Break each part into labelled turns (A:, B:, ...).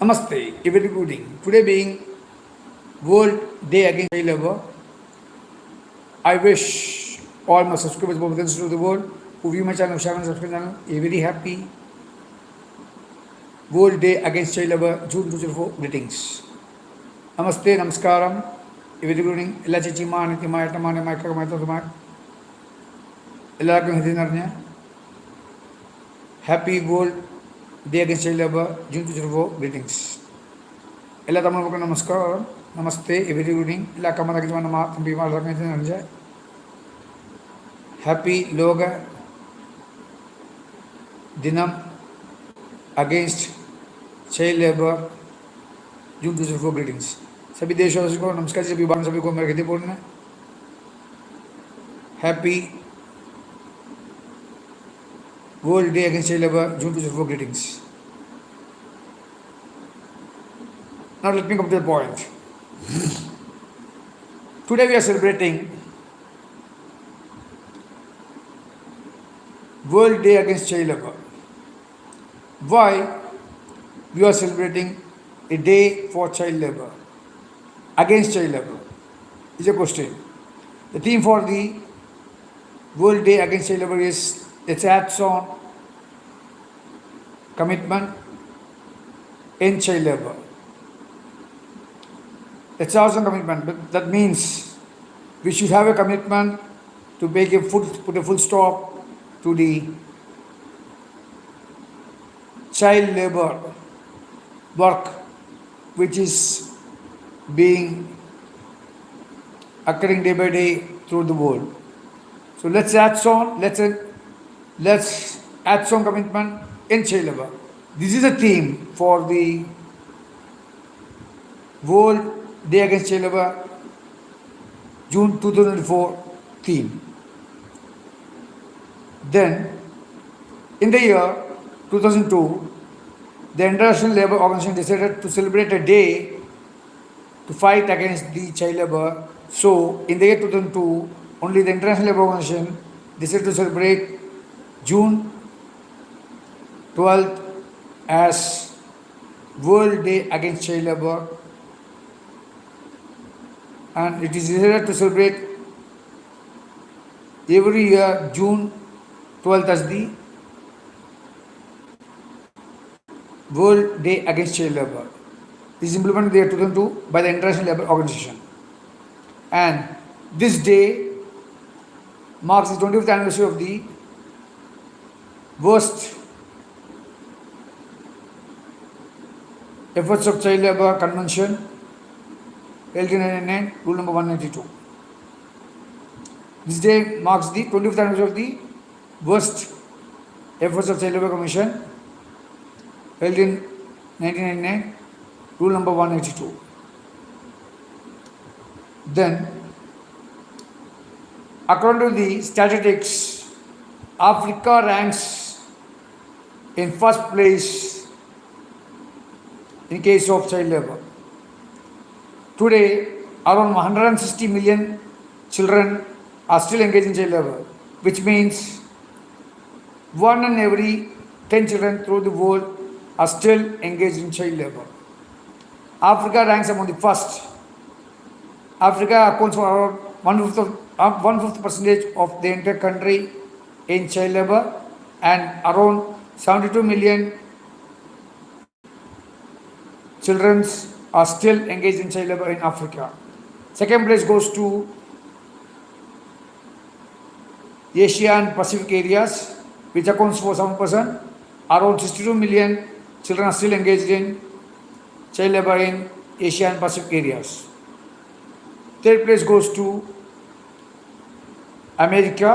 A: Namaste, a very good evening. Today being World Day Against Child Labor, I wish all my subscribers both within and the world who view my channel, share and subscribe channel a very happy World Day Against Child Labor June 2004 greetings. Namaste, Namaskaram, a very good evening. എല്ലാ ചേച്ചിമാ അനിത്യമായ ഏട്ടമാനെ മയക്കമായത്തോട്ടുമായ എല്ലാവർക്കും ഹിന്ദി നിറഞ്ഞ happy world day against child labour June 2004 greetings. എല്ലാ തമിഴ്ക്കും നമസ്കാരം, നമസ്തേ, a very good evening. എല്ലാ കമ്മ ನಮ್ಮ തമ്പിമാർക്കും നിറഞ്ഞ ഹാപ്പി ലോക ദിനം against child labour June 2004 greetings. सभी देशवासियों को नमस्कार. सभी बार सभी को मेरे हृदयपूर्ण happy world day against child labour June 2004 greetings. Now let me come to the point. Today we are celebrating World Day Against Child Labor. Why we are celebrating a day for child labor, against child labor, is a question. The theme for the World Day Against Child Labor is its acts on commitment in child labor. It's also a commitment, but that means we should have a commitment to put a full stop to the child labor work which is being occurring day by day through the world. So let's add some commitment in child labor. This is a theme for the World Day Against Child Labor June 2004 theme. Then in the year 2002, the International Labour Organization decided to celebrate a day to fight against the child labor. So, in the year 2002, only the International Labour Organization decided to celebrate June 12th as World Day Against Child Labor, and it is decided to celebrate every year June 12th as the World Day Against Child Labor. This is implemented in the year 2002 by the International Labour Organization. And this day marks the 25th anniversary of the worst efforts of Child Labour Convention, held in 1999, Rule number 192. This day marks the 25th anniversary of the worst efforts of Child Labour Commission, held in 1999, Rule number 182. Then, according to the statistics, Africa ranks in first place in case of child labor. Today, around 160 million children are still engaged in child labor, which means 1 in every 10 children throughout the world are still engaged in child labor. Africa ranks among the first. Africa accounts for around one-fifth percentage of the entire country in child labor, and around 72 million children are still engaged in child labor in Africa. Second place goes to Asia and Pacific areas, which accounts for 7%. Around 62 million children are still engaged in child labor in Asia and Pacific areas. Third place goes to America,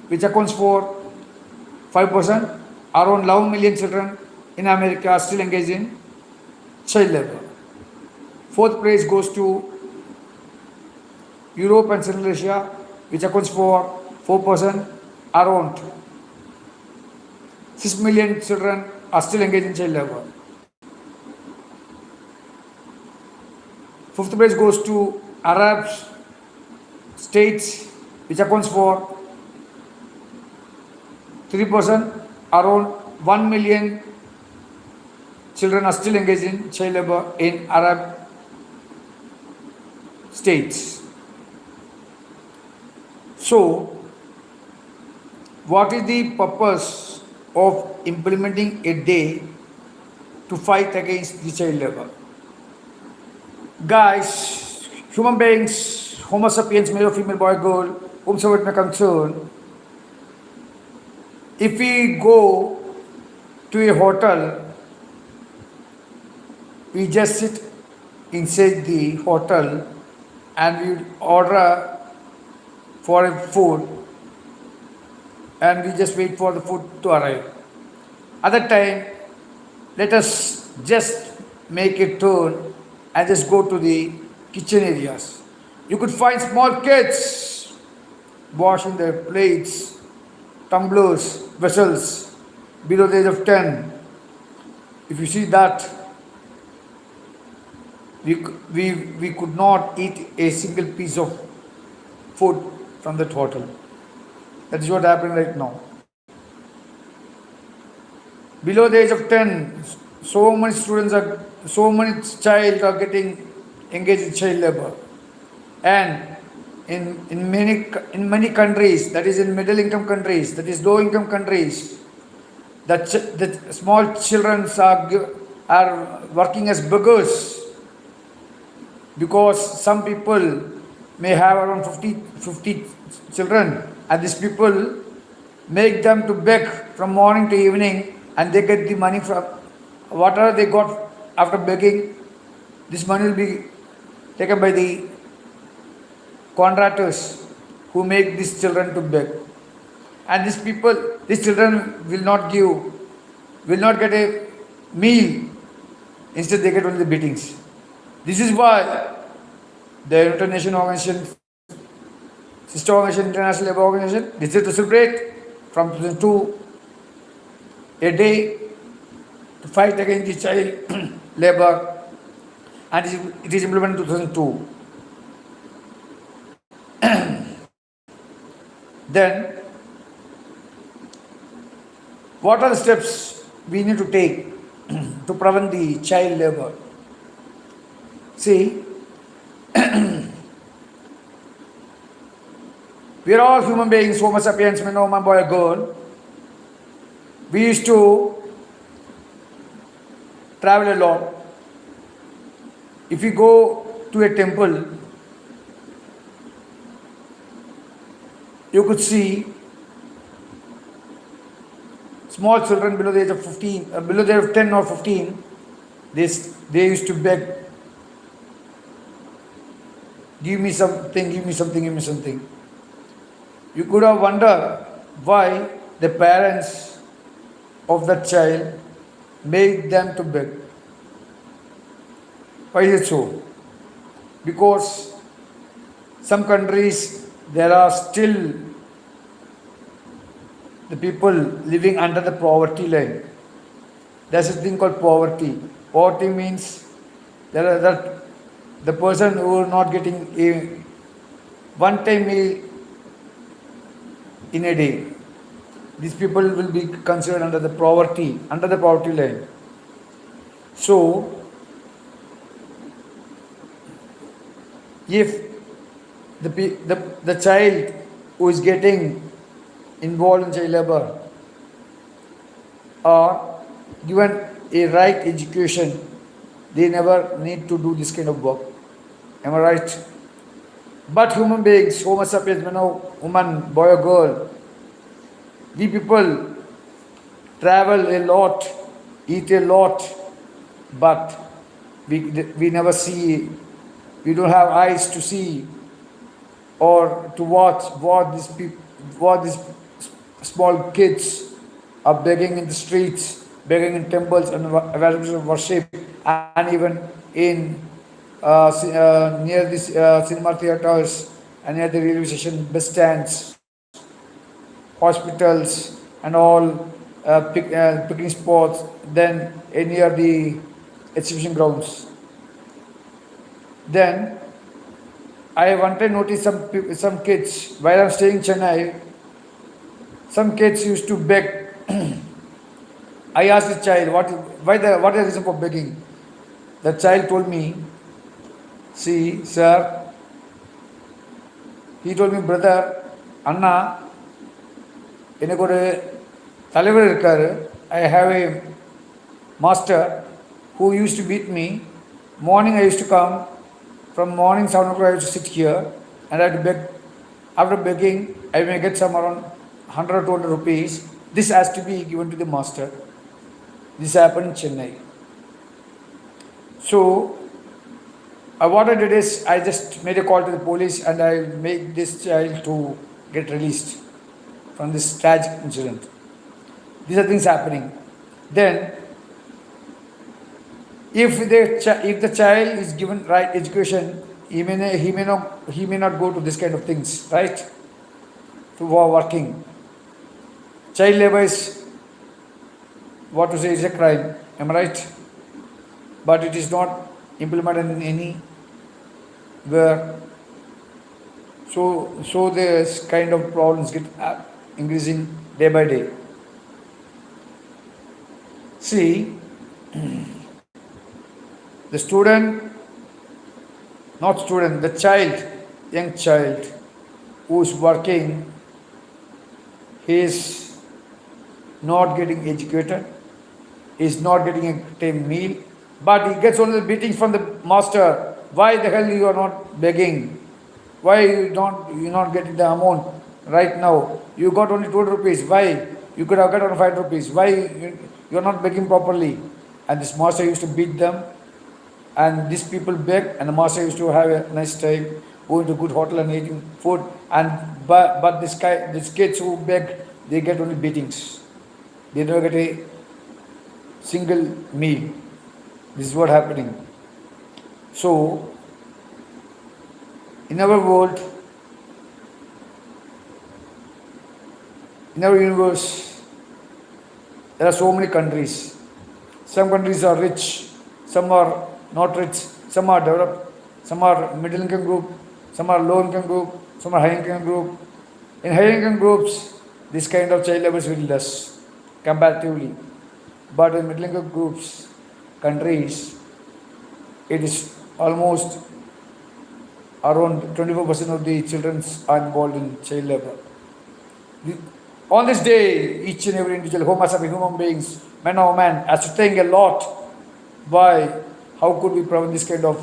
A: which accounts for 5%. Around 11 million children in America are still engaged in child labor. Fourth place goes to Europe and Central Asia, which accounts for 4%. Around 6 million children are still engaged in child labor. Fifth place goes to Arab states, which accounts for 3%. Around 1 million children are still engaged in child labor in Arab states. So, what is the purpose of implementing a day to fight against the child labor? Guys, human beings, Homo sapiens, male or female, boy, girl, whomsoever it may concern, if we go to a hotel, we just sit inside the hotel and we order for a food and we just wait for the food to arrive. At that time, let us just make a turn and just go to the kitchen areas. You could find small kids washing their plates, tumblers, vessels below the age of 10. If you see that, we could not eat a single piece of food from that hotel. That is what happened right now. Below the age of 10, so many child are getting engaged in child labor. And in many countries, that is in middle income countries, that is low income countries, the small children are working as beggars, because some people may have around 50 children, and these people make them to beg from morning to evening, and they get the money from whatever they got after begging. This money will be taken by the contractors who make these children to beg. And these children will not get a meal. Instead, they get only the beatings. This is why the United Nations Organization, Sister Organization, International Labour Organization, decided to celebrate from 2002 a day to fight against the child labor, and it is implemented in 2002. Then, what are the steps we need to take to prevent the child labor? See, we are all human beings, Homo sapiens, man, woman, boy, girl. We used to travel a lot. If you go to a temple, you could see small children below the age of 15, below the age of 10 or 15, they used to beg, give me something, give me something, give me something. You could have wondered why the parents of that child made them to beg. Why is it so? Because some countries there are still the people living under the poverty line. There's a thing called poverty. Poverty means the person who is not getting a one-time meal in a day. These people will be considered under the poverty line. So, if the child who is getting involved in child labor are given a right education, they never need to do this kind of work. Am I right? But human beings, Homo sapiens, woman, boy or girl, we people travel a lot, eat a lot, but we never see, we don't have eyes to see or to watch what these small kids are begging in the streets, begging in temples and establishments of worship, and even in near these cinema theaters and near the railway station, bus stands, hospitals, and all picnic spots, then near the exhibition grounds. Then I one time noticed some kids, while I'm staying in Chennai, some kids used to beg I asked the child, what is the reason for begging? The child told me, see, sir, he told me, brother, Anna, எனக்கு ஒரு தலைவர் இருக்காரு. I have a master who used to beat me. Morning I used to come, from morning 7 o'clock I used to sit here and I had to beg. After begging, I may get some around 100 or 200 rupees. This has to be given to the master. This happened in Chennai. So what I did is I just made a call to the police and I made this child to get released from this tragic incident. These are things happening. Then, if the child is given right education, he may not go to this kind of things, right? To working. Child labor is, what to say, is a crime. Am I right? But it is not implemented in any where. So this kind of problems get increasing day by day. See, the young child who is working, he is not getting educated, he is not getting a meal, but he gets only beatings from the master. Why the hell you are not begging? Why you not getting the amount right now? You got only 200 rupees. Why? You could have got only 5 rupees. Why you are not begging properly? And this master used to beat them. And these people beg, and the master used to have a nice time, going to good hotel and eating food. And but these kids who beg, they get only beatings. They don't get a single meal. This is what happening. So, in our world, in our universe, there are so many countries. Some countries are rich, some are not rich, some are developed, some are middle income group, some are low income group, some are high income group. In high income groups, this kind of child labor is very less comparatively. But in middle income groups, countries, it is almost around 24% of the children are involved in child labor. On this day, each and every individual, human beings, men or women, has to think a lot. Why? How could we prevent this kind of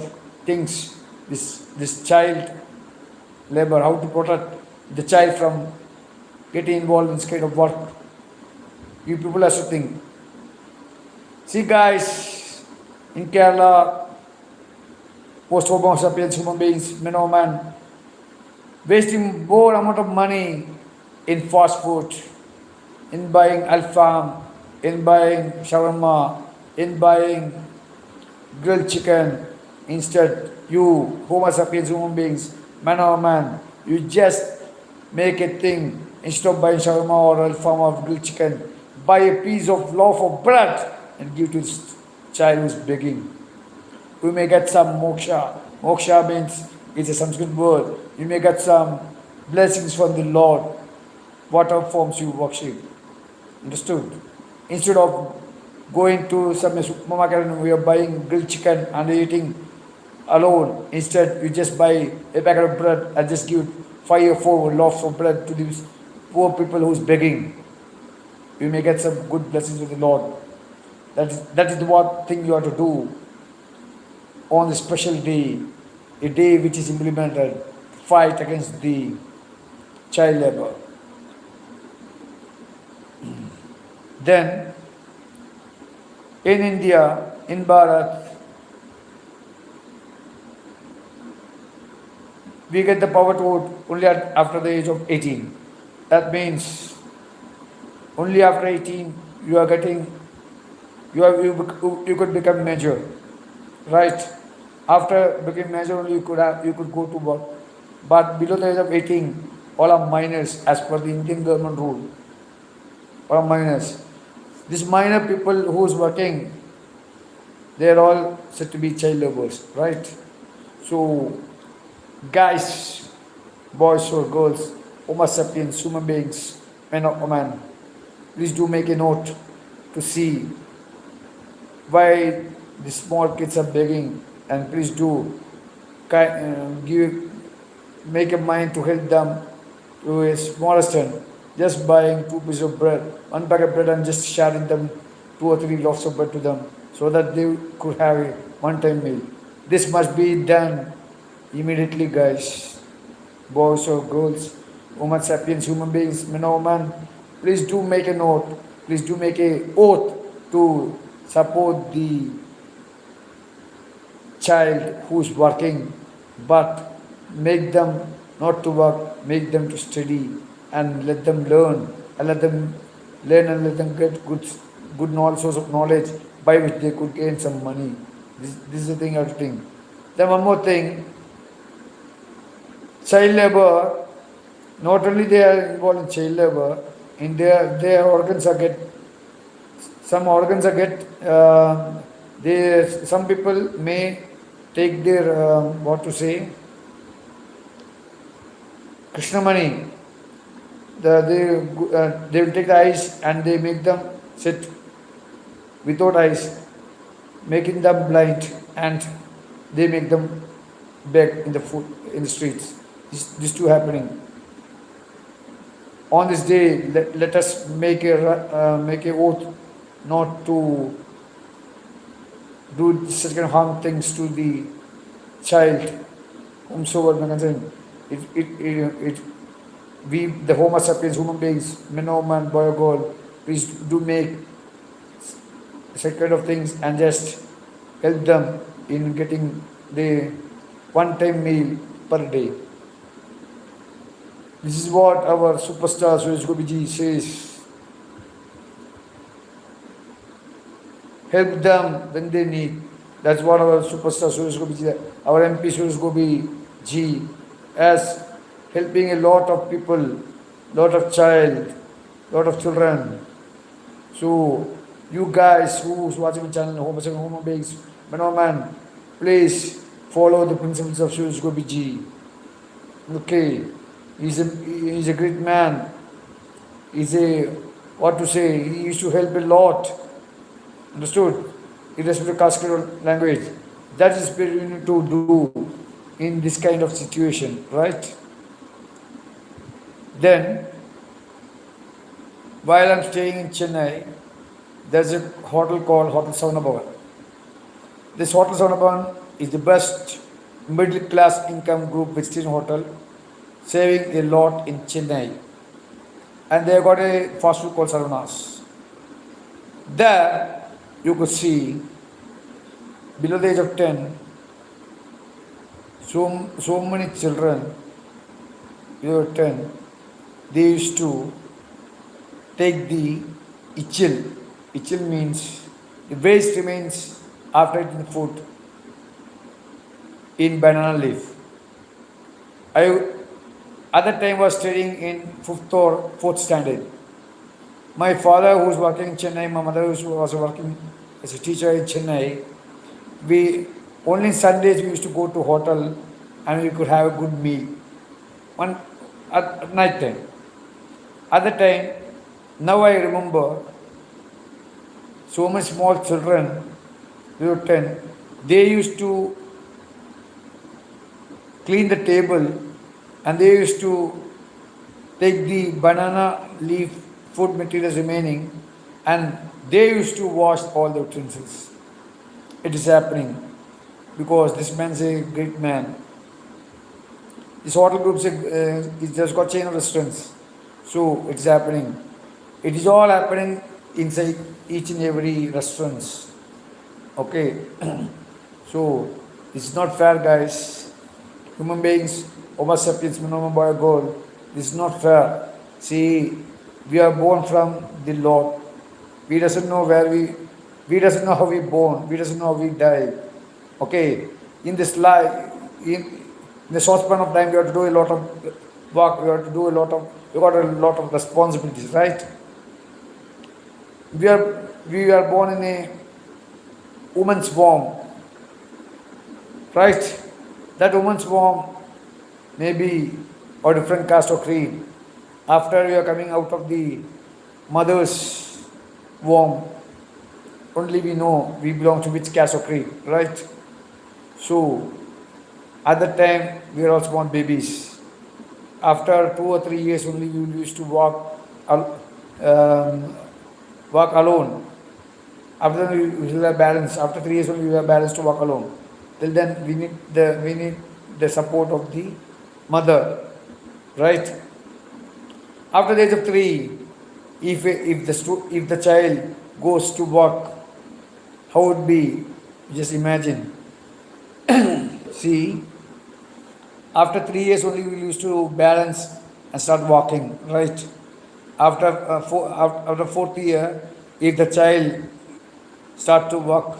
A: things, this child labor? How to protect the child from getting involved in this kind of work? You people have to think. See, guys, in Kerala, most Homo sapiens human beings, men or women, wasting more amount of money in fast food, in buying alfam, in buying shawarma, in buying grilled chicken. Instead, you Homo sapiens human beings, man or man, you just make a thing. Instead of buying shawarma or alfam or grilled chicken, buy a piece of loaf of bread and give to this child who's begging. You may get some moksha. Moksha means it's a Sanskrit word. You may get some blessings from the Lord, whatever forms you worship. Understood? Instead of going to some supermarket and we are buying grilled chicken and eating alone, instead you just buy a packet of bread and just give 5 or 4 loaves of bread to these poor people who's begging. You may get some good blessings with the Lord. That is the one thing you have to do on the special day, a day which is implemented to fight against the child labor. Then, in India, in Bharat, we get the power to vote only after the age of 18. That means only after 18 you could become major, right? After becoming major only you could go to work. But below the age of 18, all are minors as per the Indian government rule. All are minors. These minor people who is working, they are all said to be child laborers, right? So, guys, boys or girls, Homo sapiens, human beings, men or women, please do make a note to see why the small kids are begging, and please do give make a mind to help them to a small extent, just buying 2 pieces of bread, 1 pack of bread, and just sharing them 2 or 3 loaves of bread to them so that they could have a one-time meal. This must be done immediately, guys, boys or girls, Homo sapiens, human beings, men or women. Please do make a note. Please do make a oath to support the child who is working, but make them not to work, make them to study and let them learn, and let them learn and let them get good knowledge, source of knowledge by which they could gain some money. This is the thing I have to think. Then one more thing, child labor, not only they are involved in child labor, in their organs are get, some organs are get, they, some people may take their, what to say, Krishnamani, they will take the eyes and they make them sit without eyes, making them blind, and they make them beg in the food in the streets. This too happening. On this day, let us make a oath not to do such kind of harm things to the child, whomsoever may concern. It we, the Homo sapiens, human beings, men or man, boy or girl, please do make such kind of things and just help them in getting the one-time meal per day. This is what our superstar Suresh Gobiji says. Help them when they need. That's what our superstar Suresh Gobiji, our MP Suresh Gobi ji, as helping a lot of people, lot of children. So you guys who's watching the channel, Homo Beings, man, please follow the principles of Suresh Gobiji. Okay, he's a great man. He's a, what to say, he used to help a lot. Understood? Irrespective of caste or language. That is what we need to do in this kind of situation, right? Then, while I'm staying in Chennai, there's a hotel called Hotel Savanabavan. This Hotel Savanabavan is the best middle class income group vegetarian hotel, saving a lot in Chennai. And they got a fast food called Saravanas. There, you could see, below the age of 10, so many children, below 10, they used to take the ichil. Ichil means the waste remains after eating the food in banana leaf. I at that time was studying in 5th or 4th standard. My father, who was working in Chennai, my mother, who was working as a teacher in Chennai, we only Sundays we used to go to hotel and we could have a good meal. One at night time. At the time, now I remember, so many small children, below 10, they used to clean the table and they used to take the banana leaf food materials remaining and they used to wash all the utensils. It is happening because this man is a great man. This hotel group is just got chain of restaurants. So it's happening. It is all happening inside each and every restaurants. Okay. So it's not fair, guys. Human beings, Homo sapiens, man, boy, girl. This is not fair. See, we are born from the Lord. We doesn't know where we doesn't know how we born. We doesn't know how we die. Okay. In this life, in the short span of time, we have to do a lot of work. We have to do we got a lot of responsibilities, right? We are born in a woman's womb, right? That woman's womb may be a different caste or creed. After we are coming out of the mother's womb, only we know we belong to which caste or creed, right? So at that time we are also born babies. After 2 or 3 years only we used to um, walk alone. After that we will have balance. After 3 years only we have balance to walk alone. Till then we need the support of the mother, right? After the age of 3, if the child goes to work, how would be? Just imagine. See, after 3 years only we used to balance and start walking, right? After fourth year, if the child start to walk,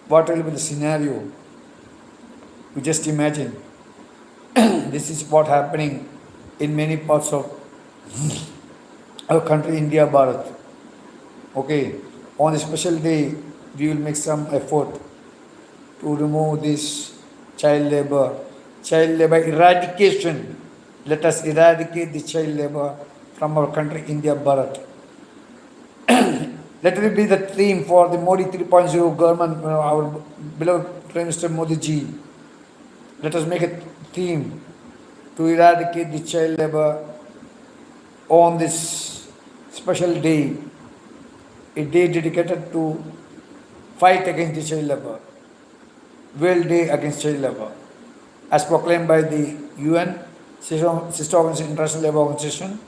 A: what will be the scenario? You just imagine. This is what happening in many parts of our country, India, Bharat. Okay, on a special day, we will make some effort to remove this child labor eradication. Let us eradicate the child labor from our country, India, Bharat. Let it be the theme for the Modi 3.0 government, our beloved Prime Minister Modi ji. Let us make a theme to eradicate the child labor on this special day, a day dedicated to fight against the child labor, World Day against child labor, as proclaimed by the UN, Sister Organization, International Labour Organization,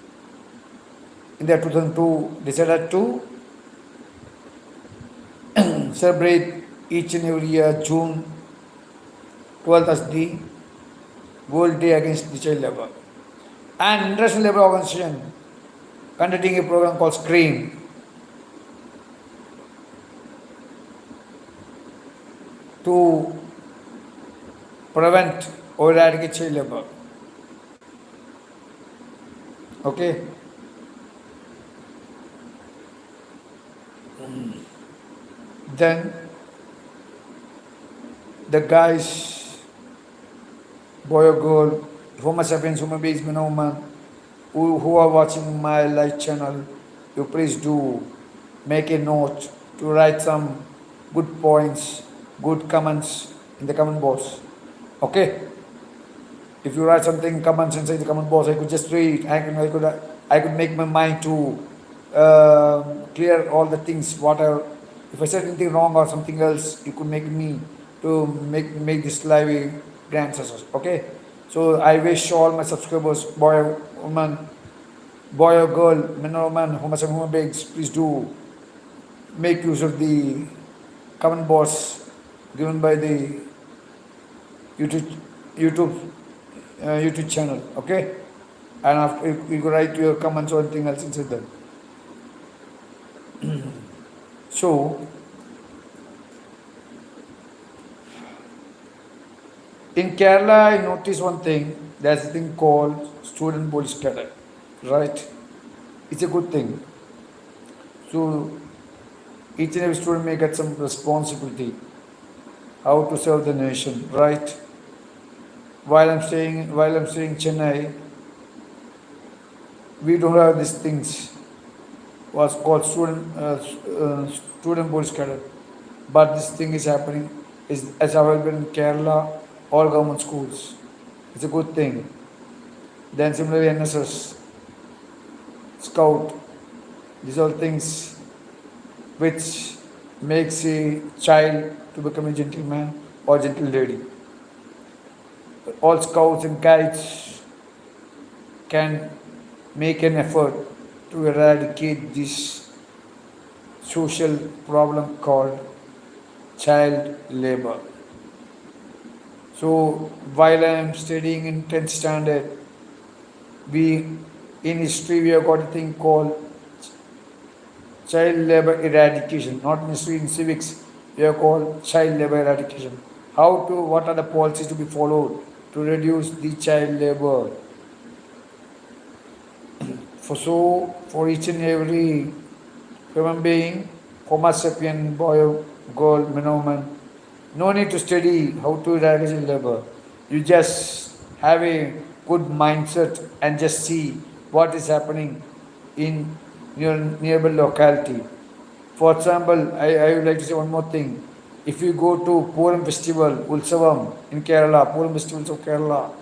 A: in the 2002 decided to celebrate each and every year June 12th as the World Day against the child labor. And International Labour Organization conducting a program called SCREAM to prevent or eradicate child labor. Okay? Then the guys, boy or girl, Homo sapiens, human beings, man or woman, who are watching my live channel, you please do make a note to write some good points, good comments in the comment box. Okay? If you write something, comments inside the comment box, I could just read. I could make my mind to clear all the things. Whatever, if I said anything wrong or something else, you could make me to make this live a grand success. Okay. So I wish all my subscribers, boy or woman, boy or girl, man or woman, human beings, please do make use of the comment box given by the YouTube YouTube YouTube channel, okay? And after you could write your comments or anything else inside that. So, in Kerala, I noticed one thing. There's a thing called student police cadet, right? It's a good thing. So, each and every student may get some responsibility how to serve the nation, right? While I'm staying in Chennai, we don't have these things. Was called student police cadet, but this thing is happening is available in Kerala, all government schools. It's a good thing. Then similarly NSS, Scout, these are things which makes a child to become a gentleman or gentle lady. All scouts and guides can make an effort to eradicate this social problem called child labor. So while I am studying in 10th standard, we in history we have got a thing called child labor eradication. Not in history, in civics we have called child labor eradication. What are the policies to be followed to reduce the child labor? For each and every human being, Homo sapien, boy or girl, man or woman, no need to study how to eradicate labor. You just have a good mindset and just see what is happening in your nearby locality. For example, I would like to say one more thing. If you go to Puram festival, Ulsavam in Kerala, Puram festivals of Kerala,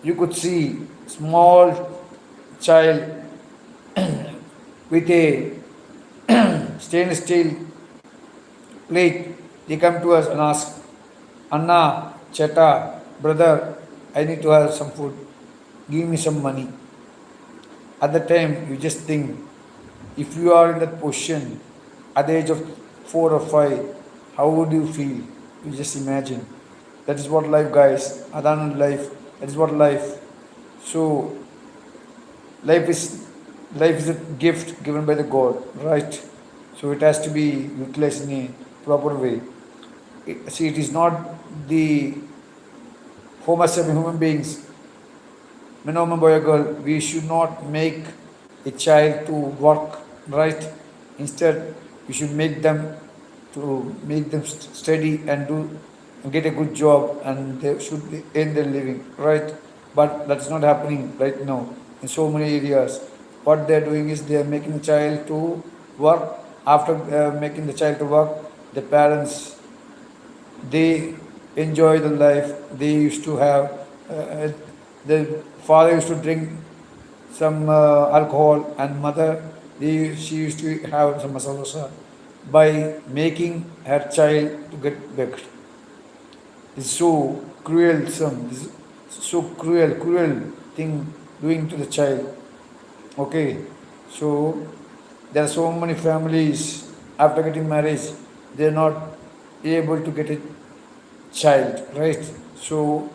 A: you could see small child with a stainless steel plate. They come to us and ask, Anna, Cheta, brother, I need to have some food. Give me some money. At the time, you just think, if you are in that position at the age of 4 or 5, how would you feel? You just imagine. That is what life, guys. Adhan life. That is what life. So life is life is a gift given by the God, right? So it has to be utilized in a proper way. See, it is not the Homo sapiens human beings, man, woman, boy, or girl. We should not make a child to work, right? Instead, we should make them study and do and get a good job, and they should earn their living, right? But that's not happening right now in so many areas. What they're doing is they're making the child to work. After making the child to work, the parents, they enjoy the life. They used to have the father used to drink some alcohol, and mother, she used to have some masala dosa by making her child to get baked. It's so cruel, this is so cruel thing doing to the child. Okay, so there are so many families after getting married, they're not able to get a child, right? So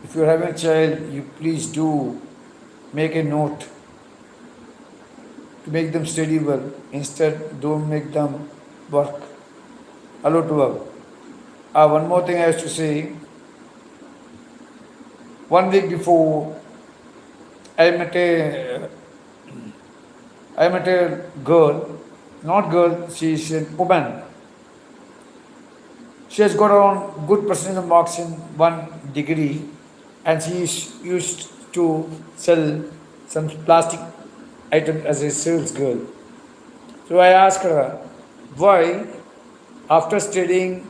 A: if you're having a child, you please do make a note to make them study well. Instead, don't make them work. Allow to work. One more thing I have to say. 1 week before, I met a I met a girl, not girl, she is a woman. She has got around good percentage of marks in one degree, and she is used to sell some plastic item as a sales girl. So I asked her, why, after studying,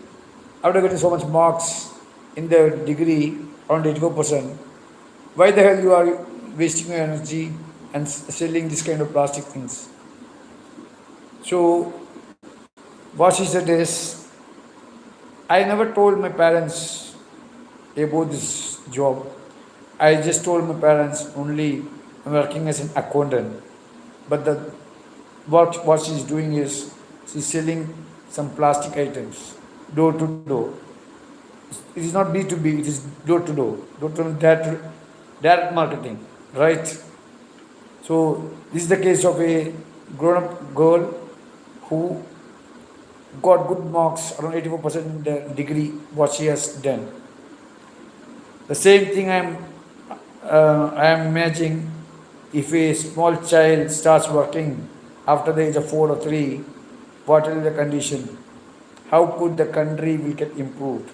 A: after getting so much marks in the degree, around 84%, why the hell you are wasting your energy and selling this kind of plastic things? So what she said is, I never told my parents about this job. I just told my parents only I'm working as an accountant. But what she's doing is she's selling some plastic items door to door. It is not B2B, it is door to door, direct marketing, right? So this is the case of a grown-up girl who got good marks, around 84% in the degree what she has done. The same thing I am imagining, if a small child starts working after the age of 4 or 3, what will be the condition? How could the country will get improved?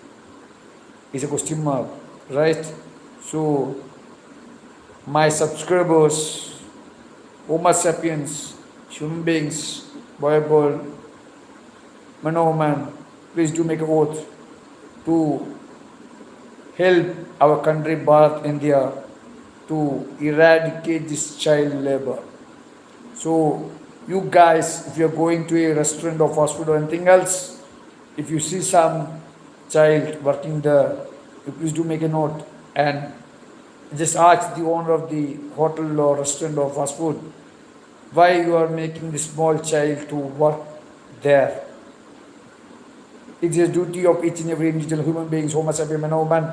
A: Is a question mark, right? So my subscribers, Homo sapiens, human beings, boy or girl, man or woman, please do make a oath to help our country, Bharat, India, to eradicate this child labor. So you guys, if you're going to a restaurant or fast food or anything else, if you see some child working there, you please do make a note and just ask the owner of the hotel or restaurant or fast food why you are making this small child to work there. It is a duty of each and every individual human being, Homo sapiens, man or woman,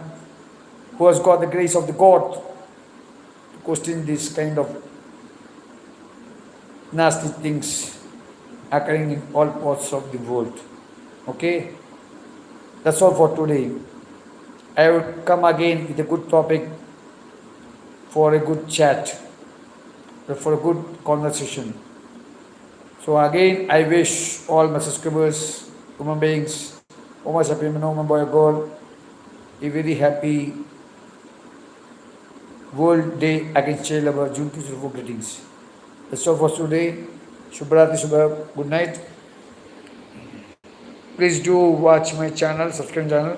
A: who has got the grace of the God to question this kind of nasty things occurring in all parts of the world. Okay, that's all for today. I would come again with a good topic for a good chat, for a good conversation. So again, I wish all my subscribers, human beings, Homo sapiens, man, woman, boy, or girl, a very happy World Day Against Child Labor, June 2024 greetings. That's all for today. Shubharati Shubha. Good night. Please do watch my channel, subscribe channel,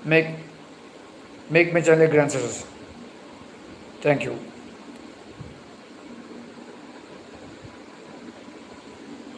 A: make my channel a grand success. Thank you.